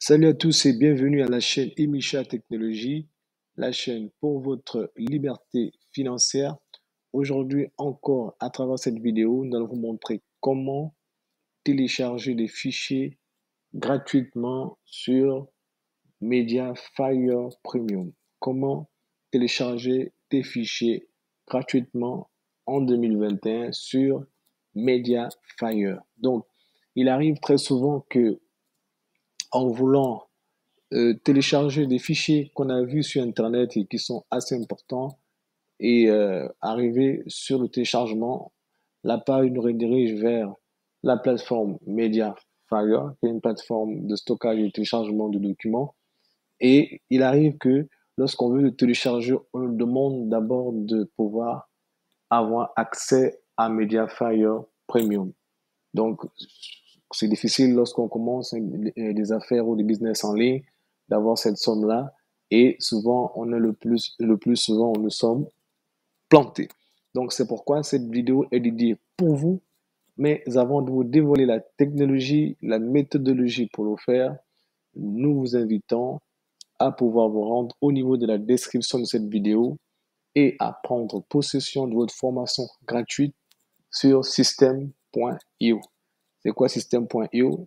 Salut à tous et bienvenue à la chaîne Emisha Technologies, la chaîne pour votre liberté financière. Aujourd'hui encore, à travers cette vidéo, nous allons vous montrer comment télécharger des fichiers gratuitement sur Mediafire Premium. Comment télécharger des fichiers gratuitement en 2021 sur Mediafire. Donc, il arrive très souvent que en voulant télécharger des fichiers qu'on a vus sur Internet et qui sont assez importants et arriver sur le téléchargement, la page nous redirige vers la plateforme Mediafire, qui est une plateforme de stockage et de téléchargement de documents. Et il arrive que lorsqu'on veut le télécharger, on nous demande d'abord de pouvoir avoir accès à Mediafire Premium. Donc, c'est difficile lorsqu'on commence des affaires ou des business en ligne d'avoir cette somme-là. Et souvent, on est le plus souvent, nous sommes plantés. Donc, c'est pourquoi cette vidéo est dédiée pour vous. Mais avant de vous dévoiler la technologie, la méthodologie pour le faire, nous vous invitons à pouvoir vous rendre au niveau de la description de cette vidéo et à prendre possession de votre formation gratuite sur system.io. C'est quoi System.io?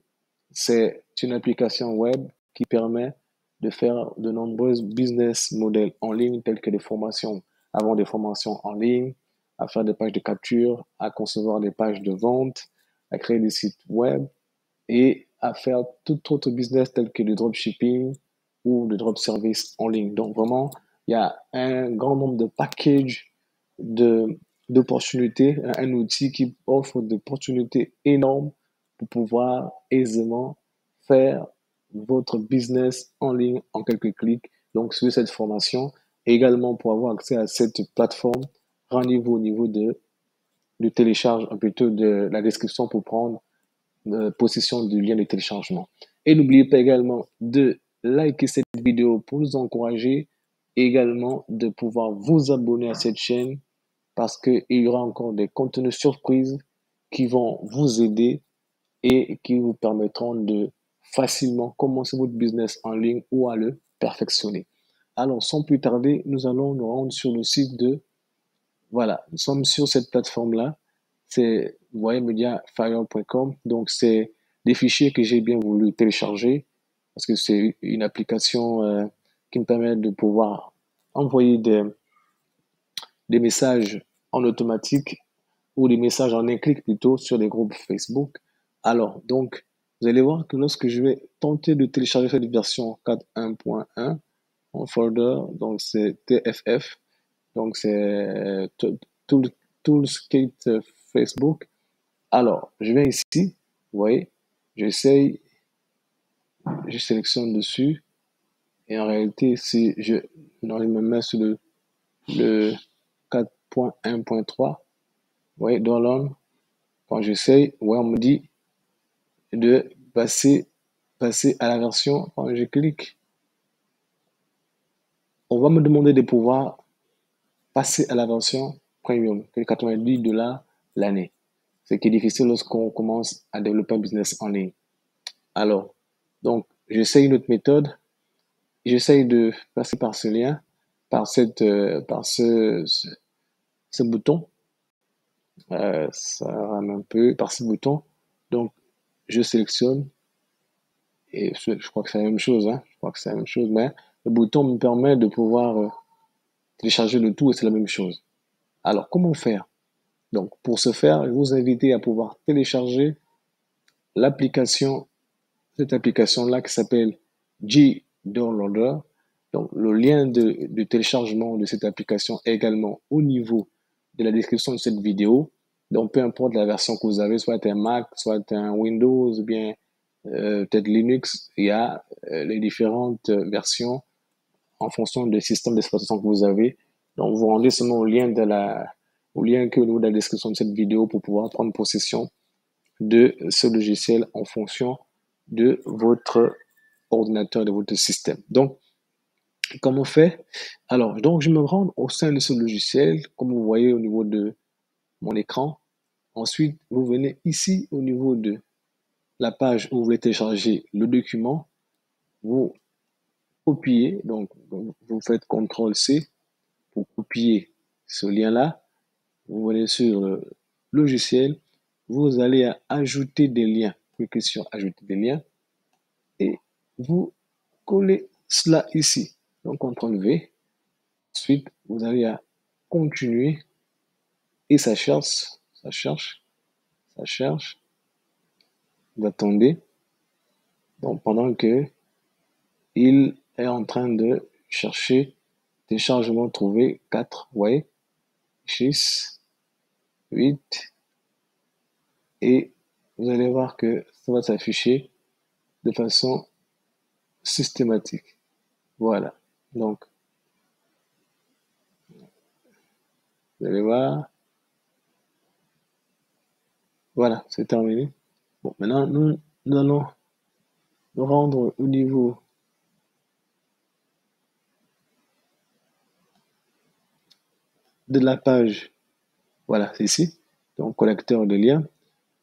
C'est une application web qui permet de faire de nombreuses business models en ligne, tels que des formations, avoir des formations en ligne, à faire des pages de capture, à concevoir des pages de vente, à créer des sites web et à faire tout autre business tel que le dropshipping ou le drop service en ligne. Donc vraiment, il y a un grand nombre de packages de d'opportunités, un outil qui offre des opportunités énormes pour pouvoir aisément faire votre business en ligne en quelques clics. Donc, suivez cette formation. Et également, pour avoir accès à cette plateforme, rendez-vous au niveau du télécharge, plutôt de la description pour prendre possession du lien de téléchargement. Et n'oubliez pas également de liker cette vidéo pour nous encourager et également de pouvoir vous abonner à cette chaîne parce qu'il y aura encore des contenus surprises qui vont vous aider et qui vous permettront de facilement commencer votre business en ligne ou à le perfectionner. Alors, sans plus tarder, nous allons nous rendre sur le site de, voilà, nous sommes sur cette plateforme-là. C'est, vous voyez, mediafire.com. Donc, c'est des fichiers que j'ai bien voulu télécharger parce que c'est une application qui me permet de pouvoir envoyer des messages en automatique ou des messages en un clic plutôt sur des groupes Facebook. Alors, donc, vous allez voir que lorsque je vais tenter de télécharger cette version 4.1.1 en folder, donc c'est TFF, donc c'est Toolkit Facebook. Alors, je viens ici, vous voyez, j'essaye, je sélectionne dessus, et en réalité, si je me mets sur le 4.1.3, vous voyez, download, quand j'essaye, ouais, on me dit de passer à la version. Quand je clique, on va me demander de pouvoir passer à la version premium, que 90 $ l'année. Ce qui est difficile lorsqu'on commence à développer un business en ligne. Alors, donc, j'essaye une autre méthode. J'essaye de passer par ce lien, par ce bouton. Ça rame un peu par ce bouton. Donc, je sélectionne. Et je crois que c'est la même chose, hein. Je crois que c'est la même chose, mais le bouton me permet de pouvoir télécharger le tout et c'est la même chose. Alors, comment faire? Donc, pour ce faire, je vous invite à pouvoir télécharger l'application, cette application-là qui s'appelle G-Downloader. Donc, le lien de téléchargement de cette application est également au niveau de la description de cette vidéo. Donc, peu importe la version que vous avez, soit un Mac, soit un Windows, ou bien peut-être Linux, il y a les différentes versions en fonction des systèmes d'exploitation que vous avez. Donc, vous rendez seulement au lien qui est au niveau de la description de cette vidéo pour pouvoir prendre possession de ce logiciel en fonction de votre ordinateur, de votre système. Donc, comment on fait? Alors, donc, je me rends au sein de ce logiciel, comme vous voyez au niveau de mon écran. Ensuite, vous venez ici au niveau de la page où vous voulez télécharger le document. vous copiez, donc vous faites CTRL-C pour copier ce lien-là. Vous venez sur le logiciel, vous allez ajouter des liens. Cliquez sur ajouter des liens et vous collez cela ici. Donc CTRL-V. Ensuite, vous allez à continuer et ça cherche, ça cherche, ça cherche. Vous attendez. Donc pendant que il est en train de chercher téléchargement trouvé 4, vous voyez, 6, 8, et vous allez voir que ça va s'afficher de façon systématique. Voilà. Donc, vous allez voir. Voilà, c'est terminé. Bon, maintenant, nous allons nous rendre au niveau de la page. Voilà, c'est ici. Donc, collecteur de liens.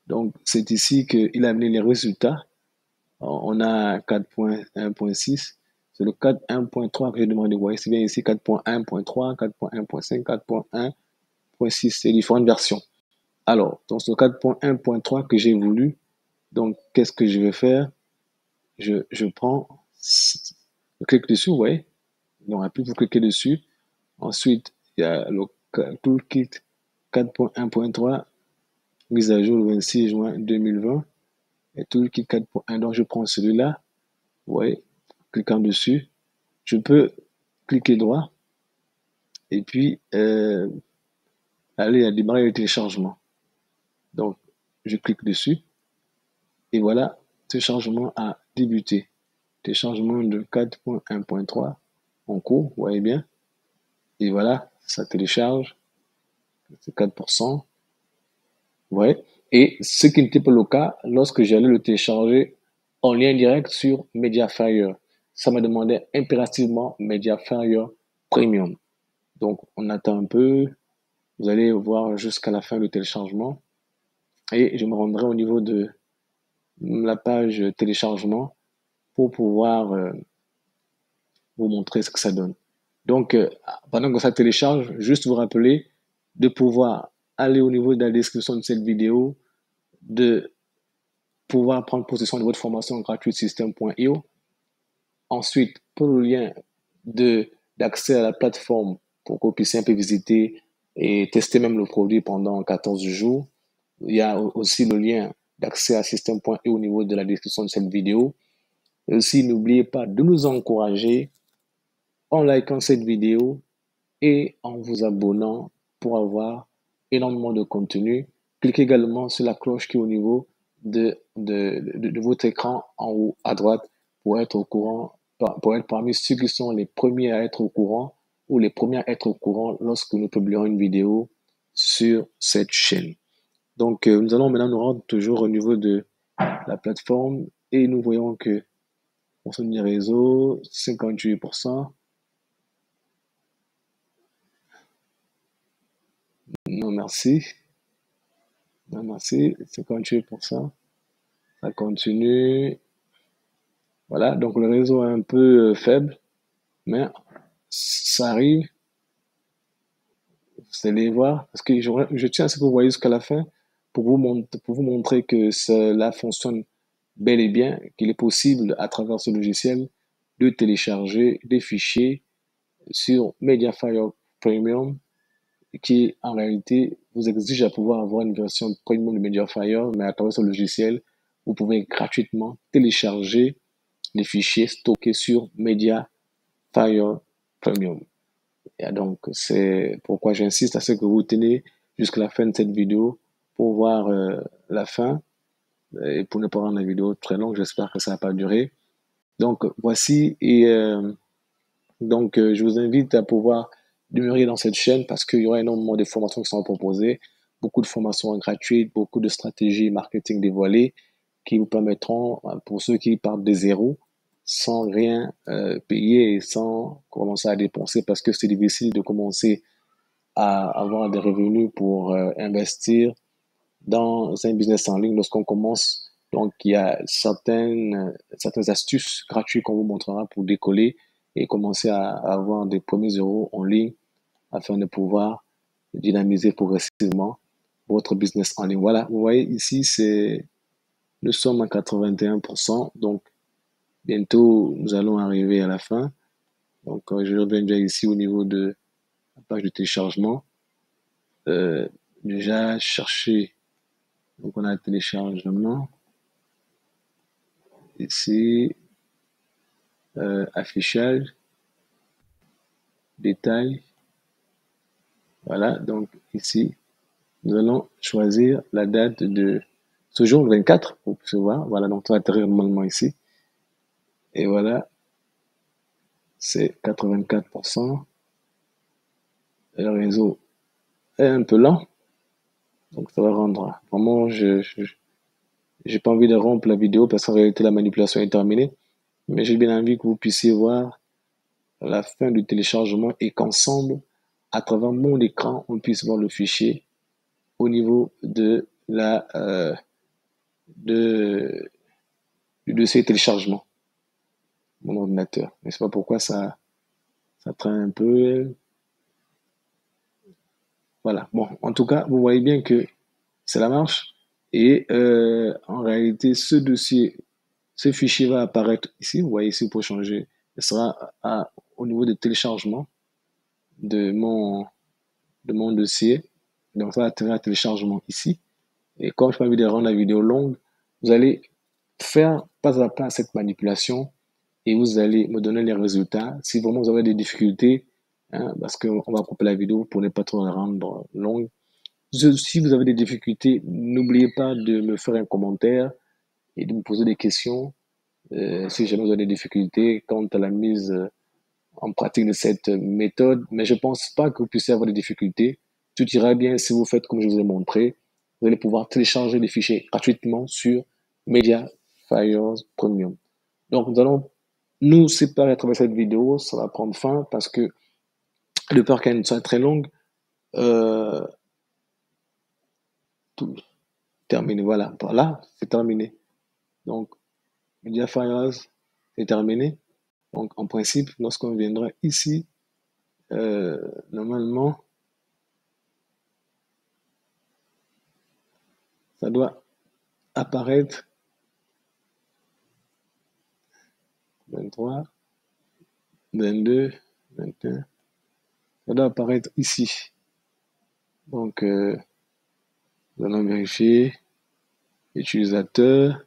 Donc, c'est ici qu'il a amené les résultats. On a 4.1.6. C'est le 4.1.3 que j'ai demandé. Vous voyez, c'est bien ici 4.1.3, 4.1.5, 4.1.6. C'est différentes versions. Alors, dans ce 4.1.3 que j'ai voulu, donc, qu'est-ce que je vais faire? Je prends, je clique dessus, vous voyez. Donc, après, vous cliquez dessus. Ensuite, il y a le toolkit 4.1.3, mise à jour le 26 juin 2020. Et toolkit 4.1. Donc, je prends celui-là. Vous voyez, cliquant dessus, je peux cliquer droit et puis aller à démarrer le téléchargement. Donc, je clique dessus et voilà, téléchargement a débuté. Téléchargement de 4.1.3 en cours, vous voyez bien. Et voilà, ça télécharge, c'est 4%. Vous voyez. Et ce qui n'était pas le cas lorsque j'allais le télécharger en lien direct sur Mediafire. Ça me demandait impérativement Mediafire Premium. Donc, on attend un peu. Vous allez voir jusqu'à la fin du téléchargement. Et je me rendrai au niveau de la page téléchargement pour pouvoir vous montrer ce que ça donne. Donc, pendant que ça télécharge, juste vous rappeler de pouvoir aller au niveau de la description de cette vidéo, de pouvoir prendre possession de votre formation gratuite système.io. Ensuite, pour le lien d'accès à la plateforme pour que vous puissiez un peu visiter et tester même le produit pendant 14 jours, il y a aussi le lien d'accès à système.io au niveau de la description de cette vidéo. Et aussi, n'oubliez pas de nous encourager en likant cette vidéo et en vous abonnant pour avoir énormément de contenu. Cliquez également sur la cloche qui est au niveau de votre écran en haut à droite pour être au courant, pour être parmi ceux qui sont les premiers à être au courant ou les premiers à être au courant lorsque nous publierons une vidéo sur cette chaîne. Donc, nous allons maintenant nous rendre toujours au niveau de la plateforme et nous voyons que pour ce réseau, 58%. Non, merci. Non, merci. 58%. Ça continue. Voilà. Donc, le réseau est un peu faible, mais ça arrive. Vous allez voir. Parce que je tiens à ce que vous voyez jusqu'à la fin pour vous montrer que cela fonctionne bel et bien, qu'il est possible à travers ce logiciel de télécharger des fichiers sur Mediafire Premium qui en réalité vous exige à pouvoir avoir une version premium de Mediafire, mais à travers ce logiciel, vous pouvez gratuitement télécharger les fichiers stockés sur Mediafire Premium. Et donc, c'est pourquoi j'insiste à ce que vous tenez jusqu'à la fin de cette vidéo pour voir la fin et pour ne pas rendre la vidéo très longue. J'espère que ça n'a pas duré. Donc, voici et je vous invite à pouvoir demeurer dans cette chaîne parce qu'il y aura énormément de formations qui sont proposées, beaucoup de formations gratuites, beaucoup de stratégies marketing dévoilées qui vous permettront, pour ceux qui partent de zéro, sans rien payer et sans commencer à dépenser parce que c'est difficile de commencer à avoir des revenus pour investir dans un business en ligne lorsqu'on commence Donc, il y a certaines astuces gratuites qu'on vous montrera pour décoller et commencer à avoir des premiers euros en ligne afin de pouvoir dynamiser progressivement votre business en ligne. Voilà, vous voyez ici, nous sommes à 81%. Donc, bientôt, nous allons arriver à la fin. Donc, je reviens déjà ici au niveau de la page de téléchargement. Déjà chercher. Donc, on a le téléchargement. Ici, affichage, détail. Voilà, donc ici, nous allons choisir la date de ce jour, 24, vous pouvez voir. Voilà, donc ça va atterrir normalement ici. Et voilà, c'est 84%. Et le réseau est un peu lent, donc ça va rendre. Vraiment, j'ai pas envie de rompre la vidéo parce qu'en réalité, la manipulation est terminée. Mais j'ai bien envie que vous puissiez voir la fin du téléchargement et qu'ensemble, à travers mon écran, on puisse voir le fichier au niveau de de, du dossier téléchargement, mon ordinateur. Mais c'est pas pourquoi ça traîne un peu. Voilà. Bon, en tout cas, vous voyez bien que c'est la marche. Et en réalité, ce fichier va apparaître ici. Vous voyez ici pour changer. Ce sera au niveau de téléchargement de mon dossier. Donc, ça va atterrir à téléchargement ici. Et comme je n'ai pas envie de rendre la vidéo longue, vous allez faire pas à pas cette manipulation et vous allez me donner les résultats. Si vraiment vous avez des difficultés, hein, parce qu'on va couper la vidéo pour ne pas trop la rendre longue. Si vous avez des difficultés, n'oubliez pas de me faire un commentaire et de me poser des questions. Si jamais vous avez des difficultés quant à la mise en pratique de cette méthode, mais je pense pas que vous puissiez avoir des difficultés. Tout ira bien si vous faites comme je vous ai montré. Vous allez pouvoir télécharger les fichiers gratuitement sur Mediafire Premium. Donc, nous allons nous séparer à travers cette vidéo. Ça va prendre fin parce que de peur qu'elle ne soit très longue, euh, tout terminé. Voilà, voilà, c'est terminé. Donc, Mediafire, c'est terminé. Donc, en principe, lorsqu'on viendra ici, normalement, ça doit apparaître 23, 22, 21. Ça doit apparaître ici. Donc, nous allons vérifier. Utilisateur,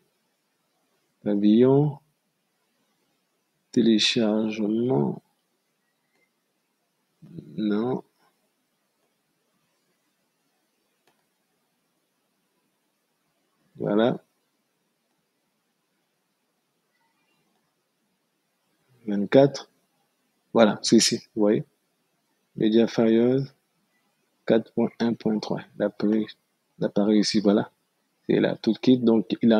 pavillon, téléchargement. Non. Voilà. 24. Voilà, c'est ici. Vous voyez. Mediafire 4.1.3. L'appareil ici, voilà. C'est là, tout kit. Donc, il a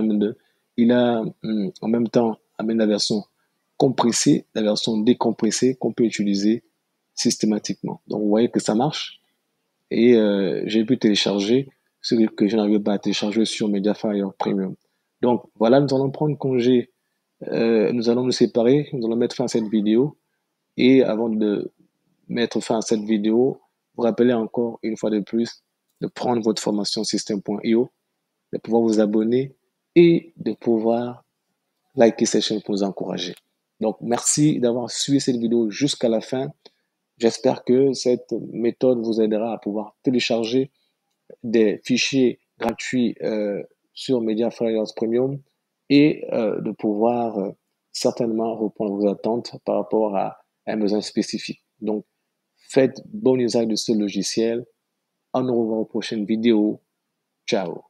en même temps amène la version compressée, la version décompressée qu'on peut utiliser systématiquement. Donc, vous voyez que ça marche. Et j'ai pu télécharger ce que je n'arrivais pas à télécharger sur Mediafire Premium. Donc, voilà, nous allons prendre congé. Nous allons nous séparer. Nous allons mettre fin à cette vidéo. Et avant de mettre fin à cette vidéo, vous rappelez encore une fois de plus de prendre votre formation système.io, de pouvoir vous abonner et de pouvoir liker cette chaîne pour nous encourager. Donc, merci d'avoir suivi cette vidéo jusqu'à la fin. J'espère que cette méthode vous aidera à pouvoir télécharger des fichiers gratuits sur Mediafire Premium et de pouvoir certainement répondre à vos attentes par rapport à un besoin spécifique. Donc, faites bon usage de ce logiciel. On nous revoit aux prochaines vidéos. Ciao.